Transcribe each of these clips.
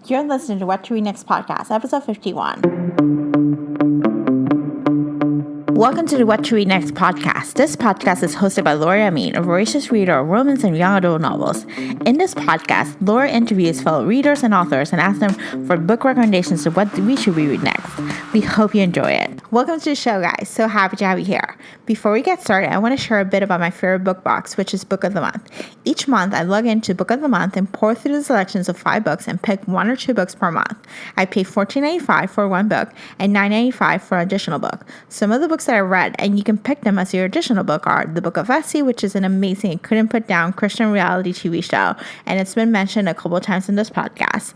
You're listening to What to Read Next podcast, episode 51. Welcome to the What to Read Next podcast. This podcast is hosted by Laura Amin, a voracious reader of romance and young adult novels. In this podcast, Laura interviews fellow readers and authors and asks them for book recommendations of what we should read next. We hope you enjoy it. Welcome to the show, guys. So happy to have you here. Before we get started, I want to share a bit about my favorite book box, which is Book of the Month. Each month, I log into Book of the Month and pour through the selections of 5 books and pick 1 or 2 books per month. I pay $14.95 for one book and $9.95 for an additional book. Some of the books that I read, and you can pick them as your additional book, are The Book of Essie, which is an amazing, couldn't put down Christian reality TV show, and it's been mentioned a couple of times in this podcast.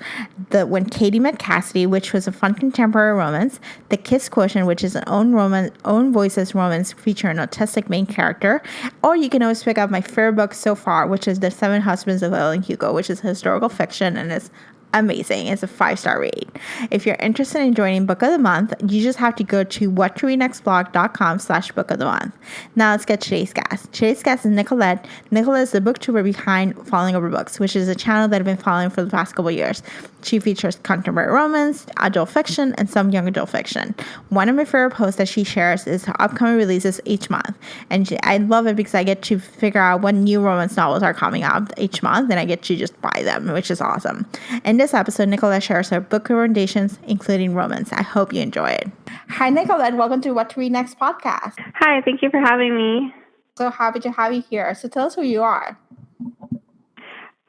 When Katie Met Cassidy, which was a fun contemporary romance. The Kiss Quotient, which is an own voices romance featuring an autistic main character. Or you can always pick up my favorite book so far, which is The Seven Husbands of Evelyn Hugo, which is historical fiction and is amazing. It's a 5-star rate. If you're interested in joining Book of the Month, you just have to go to whattoreadnextblog.com/book of the month. Now let's get today's guest. Today's guest is Nicolette. Nicolette is the booktuber behind Falling Over Books, which is a channel that I've been following for the past couple of years. She features contemporary romance, adult fiction, and some young adult fiction. One of my favorite posts that she shares is her upcoming releases each month. And I love it because I get to figure out what new romance novels are coming out each month, and I get to just buy them, which is awesome. In this episode, Nicolette shares her book recommendations, including romance. I hope you enjoy it. Hi, Nicolette. Welcome to What to Read Next podcast. Hi, thank you for having me. So happy to have you here. So tell us who you are.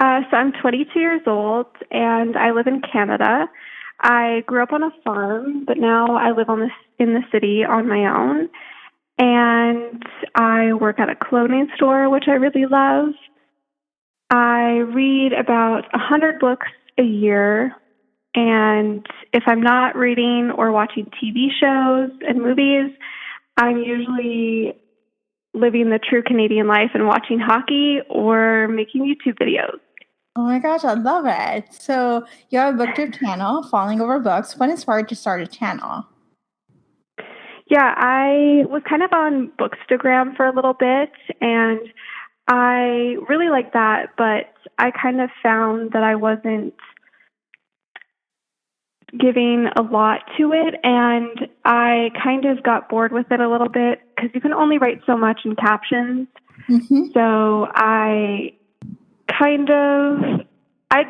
So I'm 22 years old, and I live in Canada. I grew up on a farm, but now I live in the city on my own. And I work at a clothing store, which I really love. I read about 100 books a year, and if I'm not reading or watching TV shows and movies, I'm usually living the true Canadian life and watching hockey or making YouTube videos. Oh my gosh, I love it. So you have a booktube channel, Falling Over Books. What inspired you to start a channel? Yeah, I was kind of on Bookstagram for a little bit, and I really liked that, but I kind of found that I wasn't giving a lot to it, and I kind of got bored with it a little bit because you can only write so much in captions. Mm-hmm. So I'd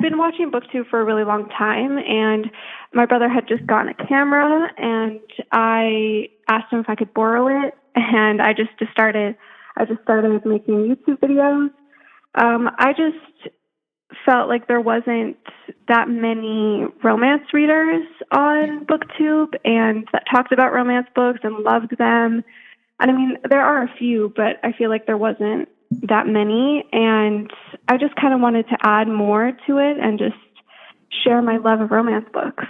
been watching BookTube for a really long time, and my brother had just gotten a camera, and I asked him if I could borrow it, and I just started making YouTube videos. I just felt like there wasn't that many romance readers on BookTube and that talked about romance books and loved them. And I mean, there are a few, but I feel like there wasn't that many. And I just kind of wanted to add more to it and just share my love of romance books.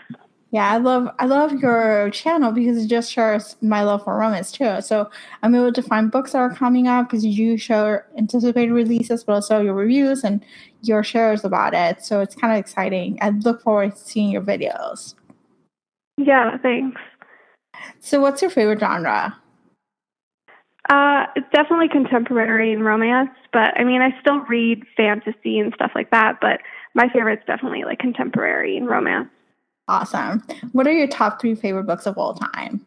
Yeah, I love your channel because it just shares my love for romance too. So I'm able to find books that are coming up because you share anticipated releases, but also your reviews and your shares about it. So it's kind of exciting. I look forward to seeing your videos. Yeah, thanks. So what's your favorite genre? It's definitely contemporary and romance, but I mean, I still read fantasy and stuff like that, but my favorite's definitely like contemporary and romance. Awesome. What are your top 3 favorite books of all time?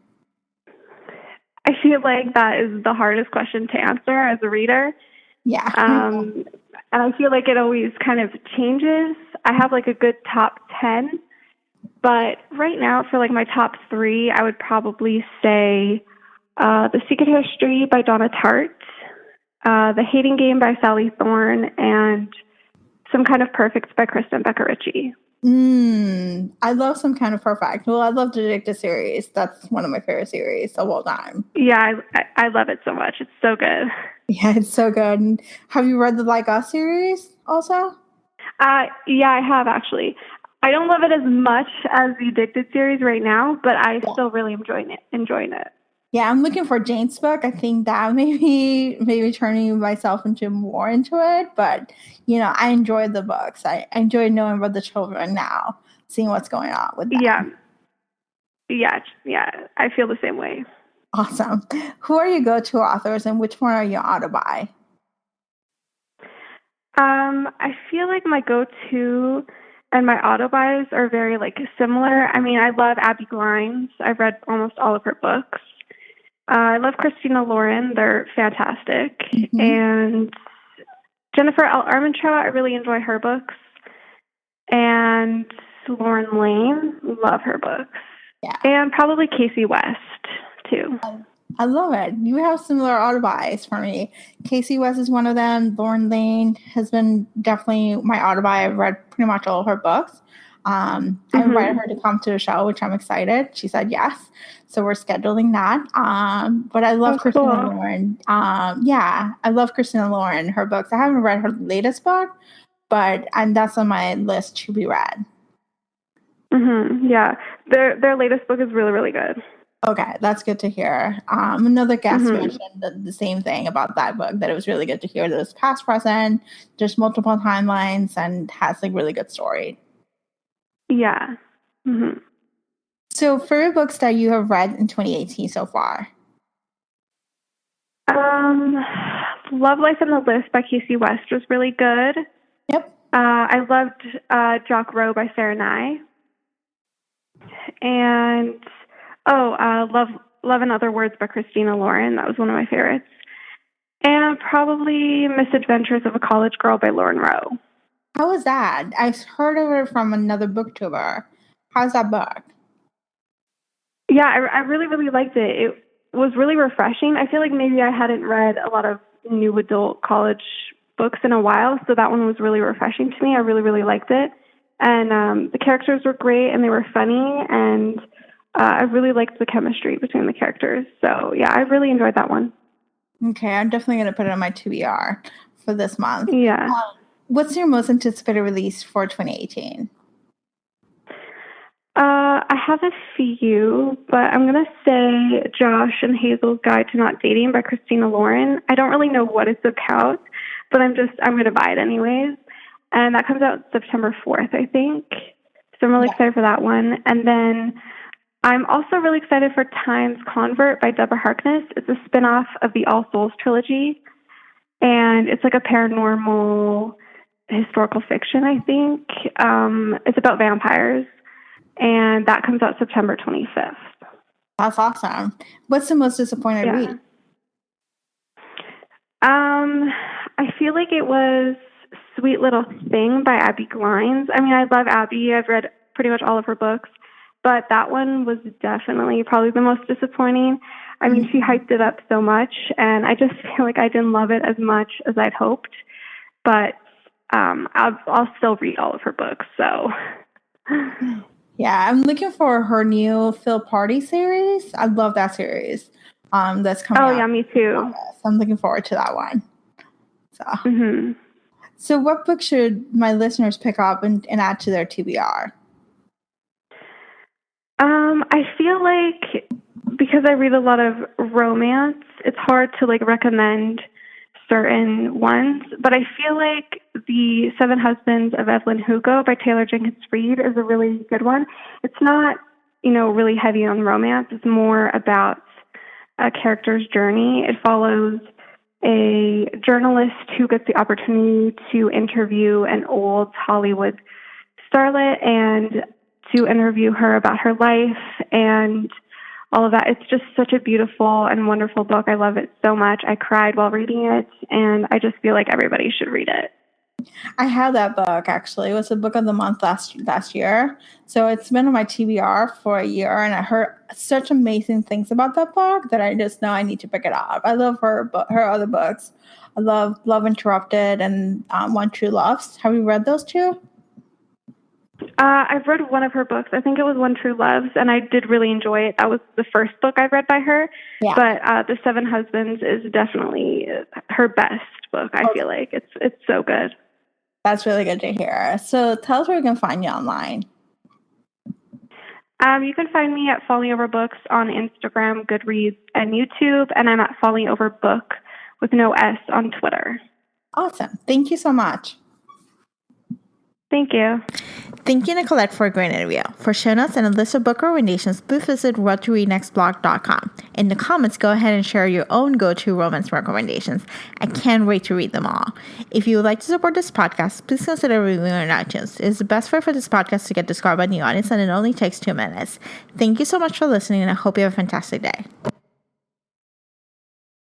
I feel like that is the hardest question to answer as a reader. Yeah. And I feel like it always kind of changes. I have like a good top 10, but right now for like my top 3, I would probably say The Secret History by Donna Tartt, The Hating Game by Sally Thorne, and Some Kind of Perfect by Kristen Becker-Ritchie. I love Some Kind of Perfect. Well, I love the Detective series. That's one of my favorite series of all time. Yeah, I love it so much. It's so good. Yeah, it's so good. And have you read the Like Us series also? Yeah, I have actually. I don't love it as much as the Addicted series right now, but I still really enjoying it. Yeah, I'm looking for Jane's book. I think that maybe turning myself more into it. But, I enjoy the books. I enjoy knowing about the children now, seeing what's going on with them. Yeah. I feel the same way. Awesome. Who are your go-to authors and which one are you out to buy? I feel like my go-to and my auto-buys are very, like, similar. I mean, I love Abby Grimes. I've read almost all of her books. I love Christina Lauren. They're fantastic. Mm-hmm. And Jennifer L. Armentrout, I really enjoy her books. And Lauren Lane, love her books. Yeah. And probably Casey West, too. I love it. You have similar auto-buys for me. Casey West is one of them. Lauren Lane has been definitely my auto-buy. I've read pretty much all of her books. I invited her to come to the show, which I'm excited. She said yes. So we're scheduling that. But I love Christina Lauren. I love Christina Lauren, her books. I haven't read her latest book, and that's on my list to be read. Yeah. Their latest book is really, really good. Okay, that's good to hear. Another guest mentioned the same thing about that book, that it was really good to hear that it's past, present, there's multiple timelines, and has a really good story. Yeah. So, favorite books that you have read in 2018 so far? Love Life and the List by Casey West was really good. Yep. I loved Jock Rowe by Sarah Nye. And Love and Other Words by Christina Lauren. That was one of my favorites. And probably Misadventures of a College Girl by Lauren Rowe. How was that? I've heard of it from another booktuber. How's that book? Yeah, I really, really liked it. It was really refreshing. I feel like maybe I hadn't read a lot of new adult college books in a while, so that one was really refreshing to me. I really, really liked it. And the characters were great, and they were funny, and I really liked the chemistry between the characters. So, yeah, I really enjoyed that one. Okay, I'm definitely going to put it on my TBR for this month. Yeah. What's your most anticipated release for 2018? I have a few, but I'm going to say Josh and Hazel's Guide to Not Dating by Christina Lauren. I don't really know what it's about, but I'm going to buy it anyways. And that comes out September 4th, I think. So I'm really excited for that one. And then I'm also really excited for Time's Convert by Deborah Harkness. It's a spinoff of the All Souls trilogy. And it's like a paranormal historical fiction, I think. It's about vampires. And that comes out September 25th. That's awesome. What's the most disappointing read? I feel like it was Sweet Little Thing by Abby Grimes. I mean, I love Abby. I've read pretty much all of her books. But that one was definitely probably the most disappointing. I mean, she hyped it up so much, and I just feel like I didn't love it as much as I'd hoped. But I'll still read all of her books, so... Yeah, I'm looking for her new Phil Party series. I love that series. That's coming out. Oh, yeah, me too. I'm looking forward to that one. So what book should my listeners pick up and add to their TBR? I feel like because I read a lot of romance, it's hard to recommend certain ones, but I feel like The Seven Husbands of Evelyn Hugo by Taylor Jenkins Reid is a really good one. It's not, really heavy on romance. It's more about a character's journey. It follows a journalist who gets the opportunity to interview an old Hollywood starlet and to interview her about her life and all of that. It's just such a beautiful and wonderful book. I love it so much. I cried while reading it, and I just feel like everybody should read it. I had that book, actually. It was the book of the month last year. So it's been on my TBR for a year, and I heard such amazing things about that book that I just know I need to pick it up. I love her other books. I love Love Interrupted and One True Loves. Have you read those two? I've read one of her books. I think it was One True Loves, and I did really enjoy it. That was the first book I read by her. Yeah. But The Seven Husbands is definitely her best book, I feel like. It's so good. That's really good to hear. So tell us where we can find you online. You can find me at Falling Over Books on Instagram, Goodreads, and YouTube, and I'm at Falling Over Book with no S on Twitter. Awesome. Thank you so much. Thank you. Thank you, Nicolette, for a great interview. For show notes and a list of book recommendations, please visit whattoreadnextblog.com. In the comments, go ahead and share your own go-to romance recommendations. I can't wait to read them all. If you would like to support this podcast, please consider reviewing on iTunes. It's the best way for this podcast to get discovered by new audience, and it only takes 2 minutes. Thank you so much for listening, and I hope you have a fantastic day.